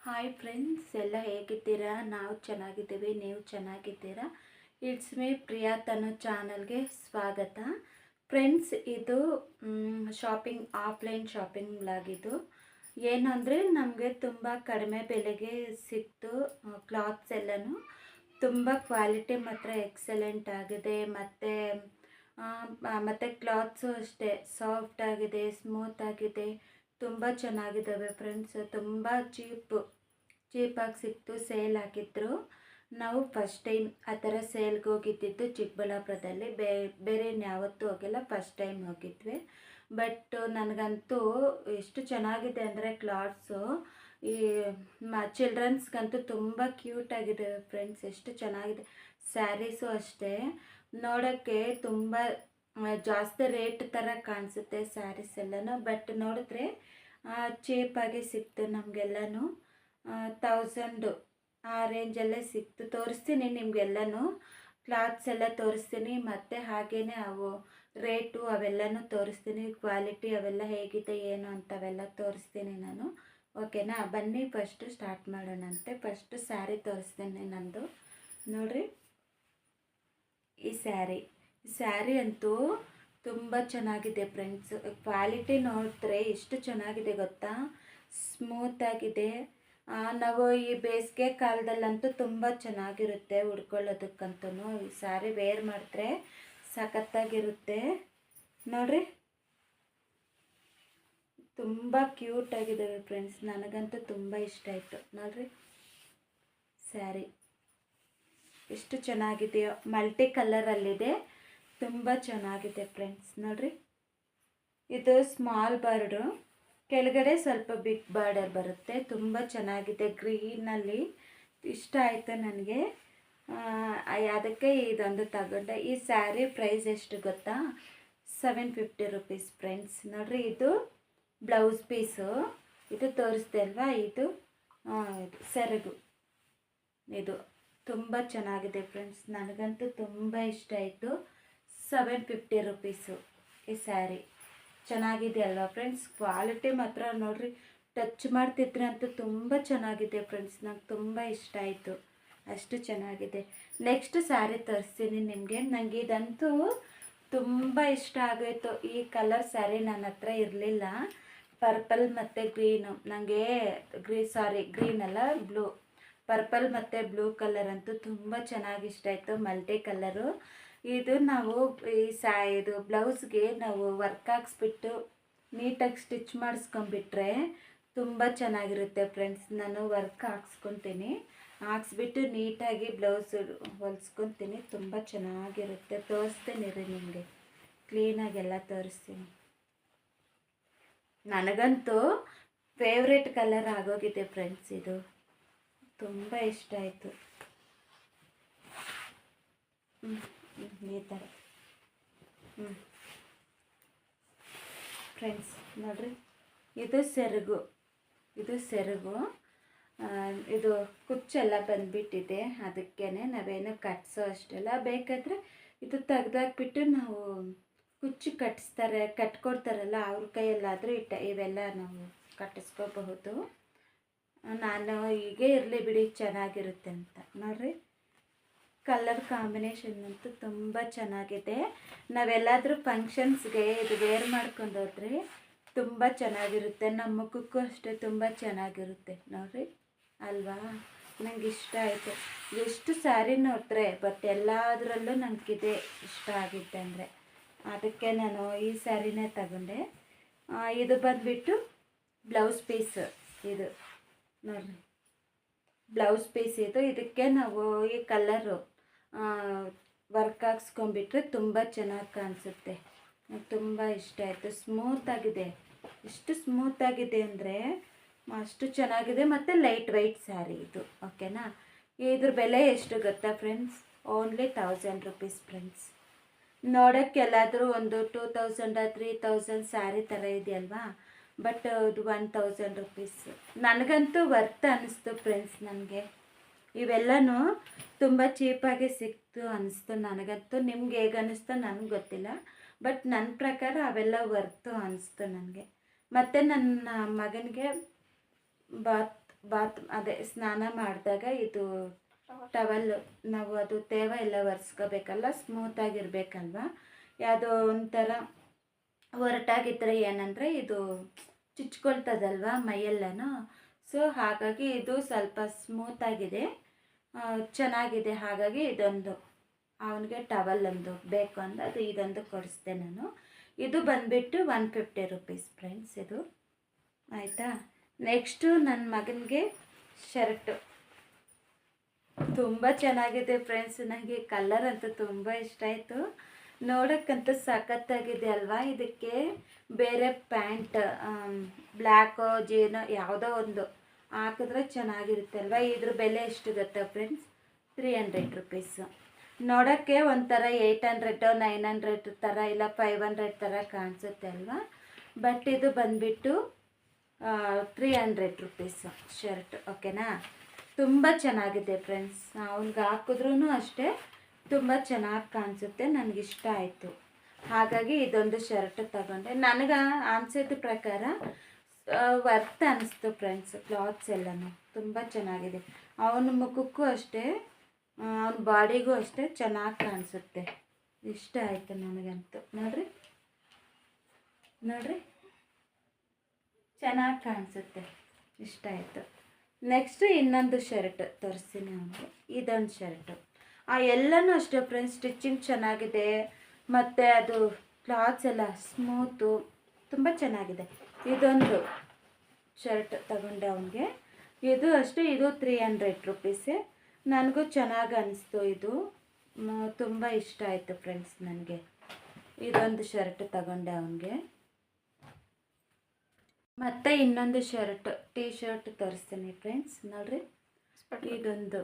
Hi friends, ಎಲ್ಲ ಹೇಗಿದ್ದೀರಾ? ನಾವು ಚೆನ್ನಾಗಿದ್ದೀವಿ, ನೀವು ಚೆನ್ನಾಗಿದ್ದೀರಾ? ಇಟ್ಸ್ ಮೀ ಪ್ರಿಯಾ ತನು ಚಾನಲ್ಗೆ ಸ್ವಾಗತ. ಫ್ರೆಂಡ್ಸ್, ಇದು ಆಫ್ಲೈನ್ ಶಾಪಿಂಗ್ ವ್ಲಾಗಿದು. ಏನಂದರೆ ನಮಗೆ ತುಂಬ ಕಡಿಮೆ ಬೆಲೆಗೆ ಸಿಕ್ತು. ಕ್ಲಾತ್ಸ್ ಎಲ್ಲನೂ ತುಂಬ ಕ್ವಾಲಿಟಿ ಮಾತ್ರ ಎಕ್ಸಲೆಂಟ್ ಆಗಿದೆ. ಮತ್ತು ಕ್ಲಾತ್ಸು ಅಷ್ಟೇ ಸಾಫ್ಟ್ ಆಗಿದೆ, ಸ್ಮೂತ್ ಆಗಿದೆ, ತುಂಬ ಚೆನ್ನಾಗಿದ್ದಾವೆ ಫ್ರೆಂಡ್ಸ್. ತುಂಬ ಚೀಪಾಗಿ ಸಿಕ್ತು. ಸೇಲ್ ಹಾಕಿದ್ರು. ನಾವು ಫಸ್ಟ್ ಟೈಮ್ ಆ ಥರ ಸೇಲ್ಗೆ ಹೋಗಿದ್ದಿದ್ದು ಚಿಕ್ಕಬಳ್ಳಾಪುರದಲ್ಲಿ. ಬೇರೆ ಇನ್ಯಾವತ್ತೂ ಹೋಗಿಲ್ಲ, ಫಸ್ಟ್ ಟೈಮ್ ಹೋಗಿದ್ವಿ. ಬಟ್ ನನಗಂತೂ ಎಷ್ಟು ಚೆನ್ನಾಗಿದೆ ಅಂದರೆ ಕ್ಲಾತ್ಸು ಈ ಚಿಲ್ಡ್ರನ್ಸ್ಗಂತೂ ತುಂಬ ಕ್ಯೂಟಾಗಿದೆ ಫ್ರೆಂಡ್ಸ್. ಎಷ್ಟು ಚೆನ್ನಾಗಿದೆ. ಸ್ಯಾರೀಸು ಅಷ್ಟೇ ನೋಡೋಕ್ಕೆ ತುಂಬ ಜಾಸ್ತಿ ರೇಟ್ ಥರ ಕಾಣಿಸುತ್ತೆ ಸ್ಯಾರೀಸ್ ಎಲ್ಲನೂ. ಬಟ್ ನೋಡಿದ್ರೆ ಚೀಪಾಗಿ ಸಿಕ್ತು ನಮಗೆಲ್ಲನೂ. 1000 ಆ ರೇಂಜಲ್ಲೇ ಸಿಕ್ತು. ತೋರಿಸ್ತೀನಿ ನಿಮಗೆಲ್ಲನೂ, ಕ್ಲಾತ್ಸ್ ಎಲ್ಲ ತೋರಿಸ್ತೀನಿ. ಮತ್ತು ಹಾಗೆಯೇ ಅವು ರೇಟು ಅವೆಲ್ಲನೂ ತೋರಿಸ್ತೀನಿ. ಕ್ವಾಲಿಟಿ ಅವೆಲ್ಲ ಹೇಗಿದೆ ಏನು ಅಂತವೆಲ್ಲ ತೋರಿಸ್ತೀನಿ ನಾನು. ಓಕೆನಾ? ಬನ್ನಿ ಫಸ್ಟು ಸ್ಟಾರ್ಟ್ ಮಾಡೋಣಂತೆ. ಫಸ್ಟು ಸ್ಯಾರಿ ತೋರಿಸ್ತೀನಿ ನಂದು. ನೋಡಿರಿ, ಈ ಸ್ಯಾರಿ ಅಂತೂ ತುಂಬ ಚೆನ್ನಾಗಿದೆ ಫ್ರೆಂಡ್ಸ್. ಕ್ವಾಲಿಟಿ ನೋಡಿದ್ರೆ ಎಷ್ಟು ಚೆನ್ನಾಗಿದೆ ಗೊತ್ತಾ? ಸ್ಮೂತಾಗಿದೆ. ನಾವು ಈ ಬೇಸಿಗೆ ಕಾಲದಲ್ಲಂತೂ ತುಂಬ ಚೆನ್ನಾಗಿರುತ್ತೆ ಉಡ್ಕೊಳ್ಳೋದಕ್ಕಂತೂ. ಈ ಸ್ಯಾರಿ ವೇರ್ ಮಾಡಿದ್ರೆ ಸಖತ್ತಾಗಿರುತ್ತೆ. ನೋಡಿರಿ, ತುಂಬ ಕ್ಯೂಟಾಗಿದ್ದಾವೆ ಫ್ರೆಂಡ್ಸ್. ನನಗಂತೂ ತುಂಬ ಇಷ್ಟ ಆಯಿತು. ನೋಡಿರಿ, ಸ್ಯಾರಿ ಎಷ್ಟು ಚೆನ್ನಾಗಿದೆಯೋ. ಮಲ್ಟಿ ಕಲರಲ್ಲಿದೆ, ತುಂಬ ಚೆನ್ನಾಗಿದೆ ಫ್ರೆಂಡ್ಸ್. ನೋಡಿರಿ, ಇದು ಸ್ಮಾಲ್ ಬಾರ್ಡ್ರು, ಕೆಳಗಡೆ ಸ್ವಲ್ಪ ಬಿಗ್ ಬಾರ್ಡರ್ ಬರುತ್ತೆ. ತುಂಬ ಚೆನ್ನಾಗಿದೆ. ಗ್ರೀನಲ್ಲಿ ಇಷ್ಟ ಆಯಿತು ನನಗೆ. ಅದಕ್ಕೆ ಇದೊಂದು ತಗೊಂಡೆ. ಈ ಸ್ಯಾರಿ ಪ್ರೈಸ್ ಎಷ್ಟು ಗೊತ್ತಾ? 750 ರುಪೀಸ್ ಫ್ರೆಂಡ್ಸ್. ನೋಡಿರಿ, ಇದು ಬ್ಲೌಸ್ ಪೀಸು. ಇದು ತೋರಿಸ್ದೆ ಅಲ್ವಾ, ಇದು ಸೆರಗು. ಇದು ತುಂಬ ಚೆನ್ನಾಗಿದೆ ಫ್ರೆಂಡ್ಸ್. ನನಗಂತೂ ತುಂಬ ಇಷ್ಟ ಆಯಿತು. 750 ರುಪೀಸು ಈ ಸ್ಯಾರಿ. ಚೆನ್ನಾಗಿದೆ ಅಲ್ವಾ ಫ್ರೆಂಡ್ಸ್? ಕ್ವಾಲಿಟಿ ಮಾತ್ರ ನೋಡಿರಿ, ಟಚ್ ಮಾಡ್ತಿದ್ರೆ ಅಂತೂ ತುಂಬ ಚೆನ್ನಾಗಿದೆ ಫ್ರೆಂಡ್ಸ್. ನಂಗೆ ತುಂಬ ಇಷ್ಟ ಆಯಿತು, ಅಷ್ಟು ಚೆನ್ನಾಗಿದೆ. ನೆಕ್ಸ್ಟ್ ಸ್ಯಾರಿ ತೋರಿಸ್ತೀನಿ ನಿಮಗೆ. ನನಗೆ ಇದಂತೂ ತುಂಬ ಇಷ್ಟ ಆಗೋಯಿತು. ಈ ಕಲರ್ ಸ್ಯಾರಿ ನನ್ನ ಹತ್ರ ಇರಲಿಲ್ಲ. ಪರ್ಪಲ್ ಮತ್ತು ಗ್ರೀನು. ನನಗೆ ಗ್ರೀನ್ ಅಲ್ಲ, ಬ್ಲೂ. ಪರ್ಪಲ್ ಮತ್ತು ಬ್ಲೂ ಕಲರ್ ಅಂತೂ ತುಂಬ ಚೆನ್ನಾಗಿ ಇಷ್ಟ ಆಯಿತು. Multi colour. ಇದು ನಾವು ಇದು ಬ್ಲೌಸ್ಗೆ ನಾವು ವರ್ಕ್ ಹಾಕ್ಸ್ಬಿಟ್ಟು ನೀಟಾಗಿ ಸ್ಟಿಚ್ ಮಾಡಿಸ್ಕೊಂಬಿಟ್ರೆ ತುಂಬ ಚೆನ್ನಾಗಿರುತ್ತೆ ಫ್ರೆಂಡ್ಸ್. ನಾನು ವರ್ಕ್ ಹಾಕ್ಸ್ಕೊತೀನಿ, ಹಾಕ್ಸ್ಬಿಟ್ಟು ನೀಟಾಗಿ ಬ್ಲೌಸ್ ಹೊಲ್ಸ್ಕೊತೀನಿ. ತುಂಬ ಚೆನ್ನಾಗಿರುತ್ತೆ. ತೋರಿಸ್ತೀನಿ ರೀ ನಿಮಗೆ, ಕ್ಲೀನಾಗೆಲ್ಲ ತೋರಿಸ್ತೀನಿ. ನನಗಂತೂ ಫೇವ್ರೇಟ್ ಕಲರ್ ಆಗೋಗಿದೆ ಫ್ರೆಂಡ್ಸ್. ಇದು ತುಂಬ ಇಷ್ಟ ಆಯಿತು. ಈ ಥರ ಫ್ರೆಂಡ್ಸ್ ನೋಡಿರಿ, ಇದು ಸೆರಗು. ಇದು ಕುಚ್ಚೆಲ್ಲ ಬಂದುಬಿಟ್ಟಿದೆ. ಅದಕ್ಕೇ ನಾವೇನು ಕಟ್ಸೋ ಅಷ್ಟೆಲ್ಲ. ಬೇಕಾದರೆ ಇದು ತೆಗ್ದಾಕ್ಬಿಟ್ಟು ನಾವು ಕುಚ್ಚು ಕಟ್ಕೊಡ್ತಾರಲ್ಲ ಅವ್ರ ಕೈಯಲ್ಲಾದರೂ ಇವೆಲ್ಲ ನಾವು ಕಟ್ಟಿಸ್ಕೋಬಹುದು. ನಾನು ಹೀಗೆ ಇರಲಿ ಬಿಡಿ, ಚೆನ್ನಾಗಿರುತ್ತೆ ಅಂತ. ನೋಡಿರಿ, ಕಲರ್ ಕಾಂಬಿನೇಷನ್ ಅಂತೂ ತುಂಬ ಚೆನ್ನಾಗಿದೆ. ನಾವೆಲ್ಲಾದರೂ ಫಂಕ್ಷನ್ಸ್ಗೆ ಇದು ವೇರ್ ಮಾಡ್ಕೊಂಡು ಹೋದ್ರೆ ತುಂಬ ಚೆನ್ನಾಗಿರುತ್ತೆ. ನಮ್ಮ ಮುಖಕ್ಕೂ ಅಷ್ಟೇ ತುಂಬ ಚೆನ್ನಾಗಿರುತ್ತೆ. ನೋಡಿರಿ ಅಲ್ವಾ? ನನಗೆ ಇಷ್ಟ ಆಯಿತು. ಎಷ್ಟು ಸ್ಯಾರಿ ನೋಡ್ತಾರೆ, ಬಟ್ ಎಲ್ಲದರಲ್ಲೂ ನನಗಿದೆ ಇಷ್ಟ ಆಗಿದ್ದೆ ಅಂದರೆ ಅದಕ್ಕೆ ನಾನು ಈ ಸ್ಯಾರಿನೇ ತಗೊಂಡೆ. ಇದು ಬಂದುಬಿಟ್ಟು ಬ್ಲೌಸ್ ಪೀಸ್. ಇದು ನೋಡಿರಿ, ಬ್ಲೌಸ್ ಪೀಸ್ ಇದು. ಇದಕ್ಕೆ ನಾವು ಈ ಕಲರು ವರ್ಕ್ ಹಾಕ್ಸ್ಕೊಂಬಿಟ್ರೆ ತುಂಬ ಚೆನ್ನಾಗಿ ಕಾಣಿಸುತ್ತೆ. ನನಗೆ ತುಂಬ ಇಷ್ಟ ಆಯಿತು. ಸ್ಮೂತಾಗಿದೆ. ಎಷ್ಟು ಸ್ಮೂತಾಗಿದೆ ಅಂದರೆ ಅಷ್ಟು ಚೆನ್ನಾಗಿದೆ. ಮತ್ತು ಲೈಟ್ ವೆಯ್ಟ್ ಸ್ಯಾರಿ ಇದು. ಓಕೆನಾ? ಇದ್ರ ಬೆಲೆ ಎಷ್ಟು ಗೊತ್ತಾ ಫ್ರೆಂಡ್ಸ್? Only 1000 rupees friends. ನೋಡೋಕ್ಕೆಲ್ಲಾದರೂ ಒಂದು 2000 3000 ಸ್ಯಾರಿ ಥರ ಇದೆಯಲ್ವಾ? ಬಟ್ ಅದು 1000 ರುಪೀಸ್. ನನಗಂತೂ ವರ್ತ್ ಅನ್ನಿಸ್ತು ಫ್ರೆಂಡ್ಸ್. ನನಗೆ ಇವೆಲ್ಲನೂ ತುಂಬ ಚೀಪಾಗಿ ಸಿಕ್ತು ಅನ್ನಿಸ್ತು ನನಗಂತೂ. ನಿಮ್ಗೆ ಹೇಗೆ ಅನ್ನಿಸ್ತು ನನಗೆ ಗೊತ್ತಿಲ್ಲ, ಬಟ್ ನನ್ನ ಪ್ರಕಾರ ಅವೆಲ್ಲ ವರ್ತು ಅನ್ನಿಸ್ತು ನನಗೆ. ಮತ್ತು ನನ್ನ ಮಗನಿಗೆ ಅದೇ ಸ್ನಾನ ಮಾಡಿದಾಗ ಇದು ಟವಲ್ ನಾವು ಅದು ತೇವ ಎಲ್ಲ ಒರೆಸ್ಕೋಬೇಕಲ್ಲ, ಸ್ಮೂತಾಗಿರ್ಬೇಕಲ್ವ. ಯಾವುದೋ ಒಂಥರ ಹೊರಟಾಗಿದ್ದರೆ ಏನಂದರೆ ಇದು ಚುಚ್ಕೊಳ್ತದಲ್ವ ಮೈಯೆಲ್ಲನೂ. ಸೊ ಹಾಗಾಗಿ ಇದು ಸ್ವಲ್ಪ ಸ್ಮೂತಾಗಿದೆ, ಚೆನ್ನಾಗಿದೆ. ಹಾಗಾಗಿ ಇದೊಂದು ಅವನಿಗೆ ಟವಲ್ ಒಂದು ಬೇಕು ಅಂದ್ರೆ ಅದು ಇದೊಂದು ಕೊಡಿಸ್ದೆ ನಾನು. ಇದು ಬಂದುಬಿಟ್ಟು 150 ರುಪೀಸ್ ಫ್ರೆಂಡ್ಸ್ ಇದು, ಆಯಿತಾ. ನೆಕ್ಸ್ಟು ನನ್ನ ಮಗನಿಗೆ ಶರ್ಟು ತುಂಬ ಚೆನ್ನಾಗಿದೆ ಫ್ರೆಂಡ್ಸ್. ನನಗೆ ಕಲರ್ ಅಂತೂ ತುಂಬ ಇಷ್ಟ ಆಯಿತು, ನೋಡೋಕ್ಕಂತೂ ಸಖತ್ತಾಗಿದೆ ಅಲ್ವಾ. ಇದಕ್ಕೆ ಬೇರೆ ಪ್ಯಾಂಟ್ ಬ್ಲ್ಯಾಕೋ ಜೀನೋ ಯಾವುದೋ ಒಂದು ಹಾಕಿದ್ರೆ ಚೆನ್ನಾಗಿರುತ್ತೆ ಅಲ್ವಾ. ಇದ್ರ ಬೆಲೆ ಎಷ್ಟು ಗೊತ್ತಾ ಫ್ರೆಂಡ್ಸ್? 300 ರುಪೀಸು. ನೋಡೋಕ್ಕೆ ಒಂಥರ 800 900 ಥರ ಇಲ್ಲ 500 ಥರ ಕಾಣಿಸುತ್ತೆ ಅಲ್ವಾ. ಬಟ್ ಇದು ಬಂದುಬಿಟ್ಟು 300 ರುಪೀಸು ಶರ್ಟ್, ಓಕೆನಾ. ತುಂಬ ಚೆನ್ನಾಗಿದೆ ಫ್ರೆಂಡ್ಸ್, ಅವ್ನಿಗೆ ಹಾಕಿದ್ರೂ ಅಷ್ಟೇ ತುಂಬ ಚೆನ್ನಾಗಿ ಕಾಣಿಸುತ್ತೆ. ನನಗಿಷ್ಟ ಆಯಿತು, ಹಾಗಾಗಿ ಇದೊಂದು ಶರ್ಟ್ ತಗೊಂಡೆ. ನನಗೆ ಅನಿಸಿದ ಪ್ರಕಾರ ವರ್ತ್ ಅನ್ನಿಸ್ತು ಫ್ರೆಂಡ್ಸ್. ಕ್ಲಾತ್ಸ್ ಎಲ್ಲನೂ ತುಂಬ ಚೆನ್ನಾಗಿದೆ. ಅವನ ಮುಖಕ್ಕೂ ಅಷ್ಟೇ, ಅವನ ಬಾಡಿಗೂ ಅಷ್ಟೇ ಚೆನ್ನಾಗಿ ಕಾಣಿಸುತ್ತೆ. ಇಷ್ಟ ಆಯಿತು ನನಗಂತೂ. ನೋಡ್ರಿ ಚೆನ್ನಾಗಿ ಕಾಣಿಸುತ್ತೆ, ಇಷ್ಟ ಆಯಿತು. ನೆಕ್ಸ್ಟು ಇನ್ನೊಂದು ಶರ್ಟ್ ತೋರಿಸ್ತೀನಿ ಅವನಿಗೆ. ಇದೊಂದು ಶರ್ಟು ಎಲ್ಲನೂ ಅಷ್ಟೇ ಫ್ರೆಂಡ್ಸ್, ಸ್ಟಿಚಿಂಗ್ ಚೆನ್ನಾಗಿದೆ ಮತ್ತು ಅದು ಕ್ಲಾತ್ಸ್ ಎಲ್ಲ ಸ್ಮೂತು, ತುಂಬ ಚೆನ್ನಾಗಿದೆ. ಇದೊಂದು ಶರ್ಟ್ ತಗೊಂಡೆ ಅವನಿಗೆ, ಇದು ಅಷ್ಟೇ, ಇದು 300 ರುಪೀಸೇ. ನನಗೂ ಚೆನ್ನಾಗಿ ಅನ್ನಿಸ್ತು, ಇದು ತುಂಬ ಇಷ್ಟ ಆಯಿತು ಫ್ರೆಂಡ್ಸ್ ನನಗೆ. ಇದೊಂದು ಶರ್ಟ್ ತಗೊಂಡೆ ಅವನಿಗೆ. ಮತ್ತು ಇನ್ನೊಂದು ಶರ್ಟ್ ಟೀ ಶರ್ಟ್ ತೋರಿಸ್ತೀನಿ ಫ್ರೆಂಡ್ಸ್. ನೋಡ್ರಿ, ಇದೊಂದು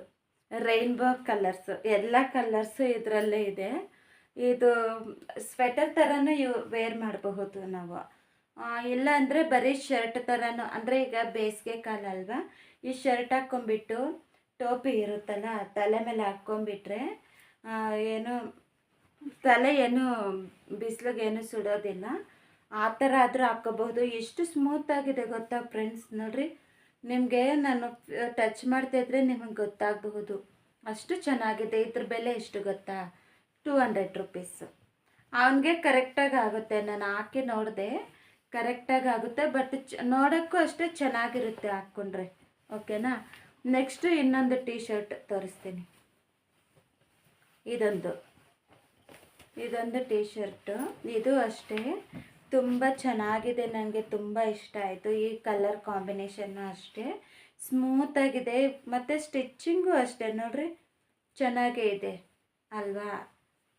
ರೈನ್ಬೋ ಕಲರ್ಸು, ಎಲ್ಲ ಕಲರ್ಸು ಇದರಲ್ಲೇ ಇದೆ. ಇದು ಸ್ವೆಟರ್ ಥರನೂ ವೇರ್ ಮಾಡಬಹುದು ನಾವು, ಇಲ್ಲ ಅಂದರೆ ಬರೀ ಶರ್ಟ್ ಥರನೂ. ಅಂದರೆ ಈಗ ಬೇಸಿಗೆ ಕಾಲ ಅಲ್ವಾ, ಈ ಶರ್ಟ್ ಹಾಕ್ಕೊಂಬಿಟ್ಟು ಟೋಪಿ ಇರುತ್ತಲ್ಲ ತಲೆ ಮೇಲೆ ಹಾಕ್ಕೊಂಬಿಟ್ರೆ ಏನು ತಲೆ ಏನು ಬಿಸಿಲಿಗೇನು ಸುಡೋದಿಲ್ಲ. ಆ ಥರ ಆದರೂ ಹಾಕ್ಕೋಬಹುದು. ಎಷ್ಟು ಸ್ಮೂತಾಗಿದೆ ಗೊತ್ತಾ ಫ್ರೆಂಡ್ಸ್. ನೋಡಿರಿ, ನಿಮಗೆ ನಾನು ಟಚ್ ಮಾಡ್ತಾಯಿದ್ರೆ ನಿಮಗೆ ಗೊತ್ತಾಗಬಹುದು, ಅಷ್ಟು ಚೆನ್ನಾಗಿದೆ. ಇದ್ರ ಬೆಲೆ ಎಷ್ಟು ಗೊತ್ತಾ? 200 ರುಪೀಸು. ಅವನಿಗೆ ಕರೆಕ್ಟಾಗಿ ಆಗುತ್ತೆ, ನಾನು ಹಾಕಿ ನೋಡಿದೆ, ಕರೆಕ್ಟಾಗಿ ಆಗುತ್ತೆ. ಬಟ್ ನೋಡೋಕ್ಕೂ ಅಷ್ಟೇ ಚೆನ್ನಾಗಿರುತ್ತೆ ಹಾಕ್ಕೊಂಡ್ರೆ, ಓಕೆನಾ. ನೆಕ್ಸ್ಟು ಇನ್ನೊಂದು ಟೀ ಶರ್ಟ್ ತೋರಿಸ್ತೀನಿ. ಇದೊಂದು ಟೀ ಶರ್ಟು, ಇದು ಅಷ್ಟೇ ತುಂಬ ಚೆನ್ನಾಗಿದೆ. ನನಗೆ ತುಂಬ ಇಷ್ಟ ಆಯಿತು. ಈ ಕಲರ್ ಕಾಂಬಿನೇಷನ್ನು ಅಷ್ಟೇ ಸ್ಮೂತಾಗಿದೆ, ಮತ್ತು ಸ್ಟಿಚ್ಚಿಂಗು ಅಷ್ಟೇ ನೋಡ್ರಿ ಚೆನ್ನಾಗೇ ಇದೆ ಅಲ್ವಾ.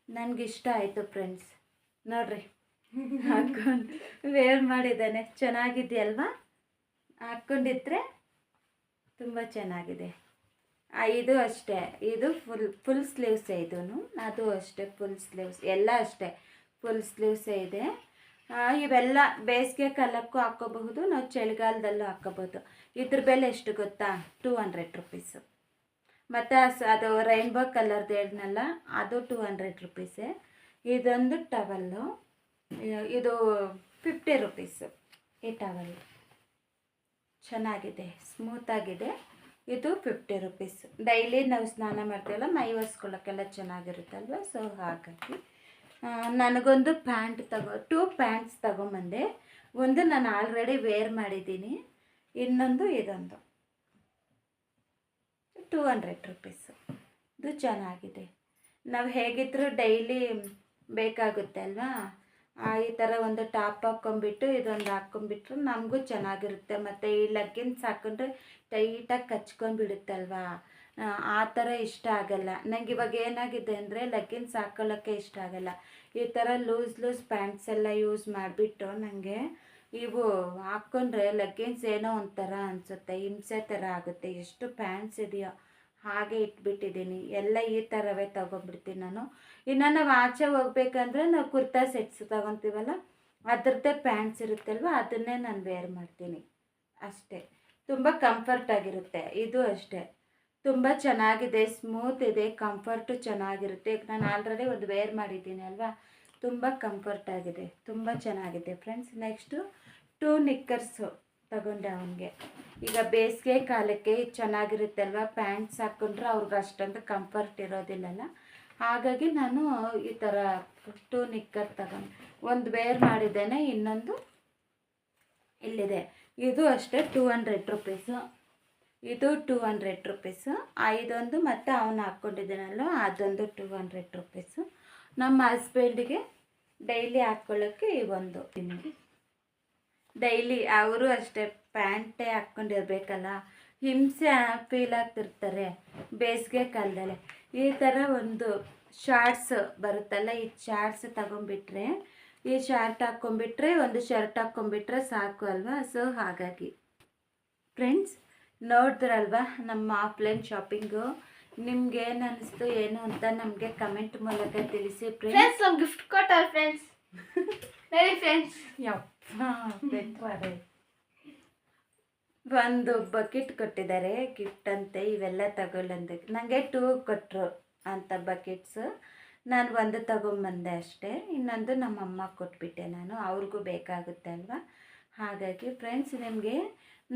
ನನಗಿಷ್ಟ ಆಯಿತು ಫ್ರೆಂಡ್ಸ್. ನೋಡ್ರಿ, ಹಾಕ್ಕೊಂಡು ವೇರ್ ಮಾಡಿದ್ದಾನೆ, ಚೆನ್ನಾಗಿದೆಯಲ್ವಾ. ಹಾಕ್ಕೊಂಡಿದ್ರೆ ತುಂಬ ಚೆನ್ನಾಗಿದೆ. ಇದು ಅಷ್ಟೇ, ಇದು ಫುಲ್ ಸ್ಲೀವ್ಸೇ ಇದೂ. ಅದು ಅಷ್ಟೇ ಫುಲ್ ಸ್ಲೀವ್ಸ್, ಎಲ್ಲ ಅಷ್ಟೇ ಫುಲ್ ಸ್ಲೀವ್ಸೇ ಇದೆ. ಇವೆಲ್ಲ ಬೇಸಿಗೆ ಕಾಲಕ್ಕೂ ಹಾಕ್ಕೋಬಹುದು, ನಾವು ಚಳಿಗಾಲದಲ್ಲೂ ಹಾಕ್ಕೋಬೋದು. ಇದ್ರ ಬೆಲೆ ಎಷ್ಟು ಗೊತ್ತಾ? 200 ರುಪೀಸು. ಮತ್ತು ಅದು ರೈನ್ಬೋ ಕಲರ್ದು ಹೇಳಿದ್ನಲ್ಲ, ಅದು 200 ರುಪೀಸೇ. ಇದೊಂದು ಟವಲ್ಲು, ಇದು 50 ರುಪೀಸು. ಈ ಟವಲ್ ಚೆನ್ನಾಗಿದೆ, ಸ್ಮೂತಾಗಿದೆ. ಇದು 50 ರುಪೀಸು. ಡೈಲಿ ನಾವು ಸ್ನಾನ ಮಾಡ್ತೀವಲ್ಲ, ಮೈ ಒರೆಸ್ಕೊಳ್ಳೋಕ್ಕೆಲ್ಲ ಚೆನ್ನಾಗಿರುತ್ತಲ್ವ. ಸೊ ಹಾಗಾಗಿ ನನಗೊಂದು ಪ್ಯಾಂಟ್ 2 ಪ್ಯಾಂಟ್ಸ್ ತಗೊಂಬಂದೆ. ಒಂದು ನಾನು ಆಲ್ರೆಡಿ ವೇರ್ ಮಾಡಿದ್ದೀನಿ, ಇನ್ನೊಂದು ಇದೊಂದು 200 ರುಪೀಸು. ಇದು ಚೆನ್ನಾಗಿದೆ. ನಾವು ಹೇಗಿದ್ದರೂ ಡೈಲಿ ಬೇಕಾಗುತ್ತೆ ಅಲ್ವಾ. ಈ ಥರ ಒಂದು ಟಾಪ್ ಹಾಕ್ಕೊಂಬಿಟ್ಟು ಇದೊಂದು ಹಾಕ್ಕೊಂಬಿಟ್ರೆ ನಮಗೂ ಚೆನ್ನಾಗಿರುತ್ತೆ. ಮತ್ತು ಈ ಲೆಗ್ಗಿನ್ಸ್ ಹಾಕ್ಕೊಂಡ್ರೆ ಟೈಟಾಗಿ ಕಚ್ಕೊಂಡ್ಬಿಡುತ್ತಲ್ವಾ, ಆ ಥರ ಇಷ್ಟ ಆಗಲ್ಲ ನನಗೆ. ಇವಾಗ ಏನಾಗಿದೆ ಅಂದರೆ ಲೆಗ್ಗಿನ್ಸ್ ಹಾಕ್ಕೊಳ್ಳೋಕ್ಕೆ ಇಷ್ಟ ಆಗಲ್ಲ. ಈ ಥರ ಲೂಸ್ ಪ್ಯಾಂಟ್ಸ್ ಎಲ್ಲ ಯೂಸ್ ಮಾಡಿಬಿಟ್ಟು ನನಗೆ ಇವು ಹಾಕ್ಕೊಂಡ್ರೆ ಲೆಗ್ಗಿನ್ಸ್ ಏನೋ ಒಂಥರ ಅನಿಸುತ್ತೆ, ಹಿಂಸೆ ಥರ ಆಗುತ್ತೆ. ಎಷ್ಟು ಪ್ಯಾಂಟ್ಸ್ ಇದೆಯೋ ಹಾಗೆ ಇಟ್ಬಿಟ್ಟಿದ್ದೀನಿ, ಎಲ್ಲ ಈ ಥರವೇ ತೊಗೊಂಡ್ಬಿಡ್ತೀನಿ ನಾನು. ಇನ್ನು ನಾವು ಆಚೆ ಹೋಗ್ಬೇಕಂದ್ರೆ ನಾವು ಕುರ್ತಾ ಸೆಟ್ಸ್ ತೊಗೊತೀವಲ್ಲ, ಅದರದ್ದೇ ಪ್ಯಾಂಟ್ಸ್ ಇರುತ್ತಲ್ವ, ಅದನ್ನೇ ನಾನು ವೇರ್ ಮಾಡ್ತೀನಿ ಅಷ್ಟೇ. ತುಂಬ ಕಂಫರ್ಟಾಗಿರುತ್ತೆ. ಇದು ಅಷ್ಟೇ ತುಂಬ ಚೆನ್ನಾಗಿದೆ, ಸ್ಮೂತ್ ಇದೆ, ಕಂಫರ್ಟು ಚೆನ್ನಾಗಿರುತ್ತೆ. ಈಗ ನಾನು ಆಲ್ರೆಡಿ ಒಂದು ವೇರ್ ಮಾಡಿದ್ದೀನಿ ಅಲ್ವಾ, ತುಂಬ ಕಂಫರ್ಟಾಗಿದೆ, ತುಂಬ ಚೆನ್ನಾಗಿದೆ ಫ್ರೆಂಡ್ಸ್. ನೆಕ್ಸ್ಟು 2 ನಿಕ್ಕರ್ಸು ತಗೊಂಡೆ ಅವನಿಗೆ. ಈಗ ಬೇಸಿಗೆ ಕಾಲಕ್ಕೆ ಇದು ಚೆನ್ನಾಗಿರುತ್ತಲ್ವ, ಪ್ಯಾಂಟ್ಸ್ ಹಾಕ್ಕೊಂಡ್ರೆ ಅವ್ರಿಗೆ ಅಷ್ಟೊಂದು ಕಂಫರ್ಟ್ ಇರೋದಿಲ್ಲಲ್ಲ, ಹಾಗಾಗಿ ನಾನು ಈ ಥರ 2 ನಿಕ್ಕರ್ ತಗೊಂಡೆ. ಒಂದು ವೇರ್ ಮಾಡಿದ್ದೇನೆ, ಇನ್ನೊಂದು ಇಲ್ಲಿದೆ. ಇದು ಅಷ್ಟೇ 200 ರುಪೀಸು. ಇದು 200 ರುಪೀಸು. ಇದೊಂದು ಮತ್ತು ಅವನು ಹಾಕ್ಕೊಂಡಿದ್ದಾನಲ್ವ ಅದೊಂದು 200 ರುಪೀಸು. ನಮ್ಮ ಹಸ್ಬೆಂಡಿಗೆ ಡೈಲಿ ಹಾಕ್ಕೊಳ್ಳೋಕ್ಕೆ ಈ ಒಂದು ಡೈಲಿ ಅವರು ಅಷ್ಟೇ ಪ್ಯಾಂಟೇ ಹಾಕ್ಕೊಂಡಿರ್ಬೇಕಲ್ಲ, ಹಿಂಸೆ ಫೀಲ್ ಆಗ್ತಿರ್ತಾರೆ ಬೇಸಿಗೆ ಕಾಲದಲ್ಲಿ. ಈ ಥರ ಒಂದು ಶಾರ್ಟ್ಸ್ ಬರುತ್ತಲ್ಲ, ಈ ಶಾರ್ಟ್ಸ್ ತಗೊಂಡ್ಬಿಟ್ರೆ, ಈ ಶಾರ್ಟ್ ಹಾಕ್ಕೊಂಬಿಟ್ರೆ, ಒಂದು ಶರ್ಟ್ ಹಾಕ್ಕೊಂಬಿಟ್ರೆ ಸಾಕು ಅಲ್ವಾ. ಸೊ ಹಾಗಾಗಿ ಫ್ರೆಂಡ್ಸ್ ನೋಡಿದ್ರಲ್ವಾ ನಮ್ಮ ಆಫ್ಲೈನ್ ಶಾಪಿಂಗು. ನಿಮ್ಗೆ ಏನು ಅನ್ನಿಸ್ತು ಏನು ಅಂತ ನಮಗೆ ಕಮೆಂಟ್ ಮೂಲಕ ತಿಳಿಸಿ ಫ್ರೆಂಡ್ಸ್. ನಮ್ಮ ಗಿಫ್ಟ್ ಕೊಟ್ಟಾರ ಫ್ರೆಂಡ್ಸ್. Very friends. ಒಂದು ಬಕೆಟ್ ಕೊಟ್ಟಿದ್ದಾರೆ ಗಿಫ್ಟ್ ಅಂತೆ, ಇವೆಲ್ಲ ತಗೊಳ್ಳಂದೆ. ನನಗೆ 2 ಕೊಟ್ಟರು ಅಂತ ಬಕೆಟ್ಸು. ನಾನು ಒಂದು ತಗೊಂಬಂದೆ ಅಷ್ಟೇ, ಇನ್ನೊಂದು ನಮ್ಮಮ್ಮ ಕೊಟ್ಬಿಟ್ಟೆ ನಾನು, ಅವ್ರಿಗೂ ಬೇಕಾಗುತ್ತೆ ಅಲ್ವಾ. ಹಾಗಾಗಿ ಫ್ರೆಂಡ್ಸ್ ನಿಮಗೆ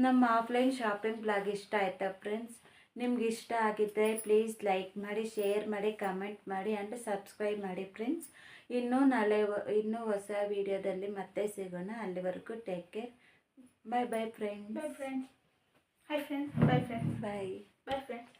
ನಮ್ಮ ಆಫ್ಲೈನ್ ಶಾಪಿಂಗ್ ಬ್ಲಾಗ್ ಇಷ್ಟ ಆಯಿತಾ ಫ್ರೆಂಡ್ಸ್? ನಿಮ್ಗೆ ಇಷ್ಟ ಆಗಿದ್ದರೆ ಪ್ಲೀಸ್ ಲೈಕ್ ಮಾಡಿ, ಶೇರ್ ಮಾಡಿ, ಕಮೆಂಟ್ ಮಾಡಿ ಆ್ಯಂಡ್ ಸಬ್ಸ್ಕ್ರೈಬ್ ಮಾಡಿ ಫ್ರೆಂಡ್ಸ್. ಇನ್ನೂ ಹೊಸ ವಿಡಿಯೋದಲ್ಲಿ ಮತ್ತೆ ಸಿಗೋಣ. ಅಲ್ಲಿವರೆಗೂ take care. Bye bye friends. Bye friends. Hi friends. Bye friends. Bye bye friends.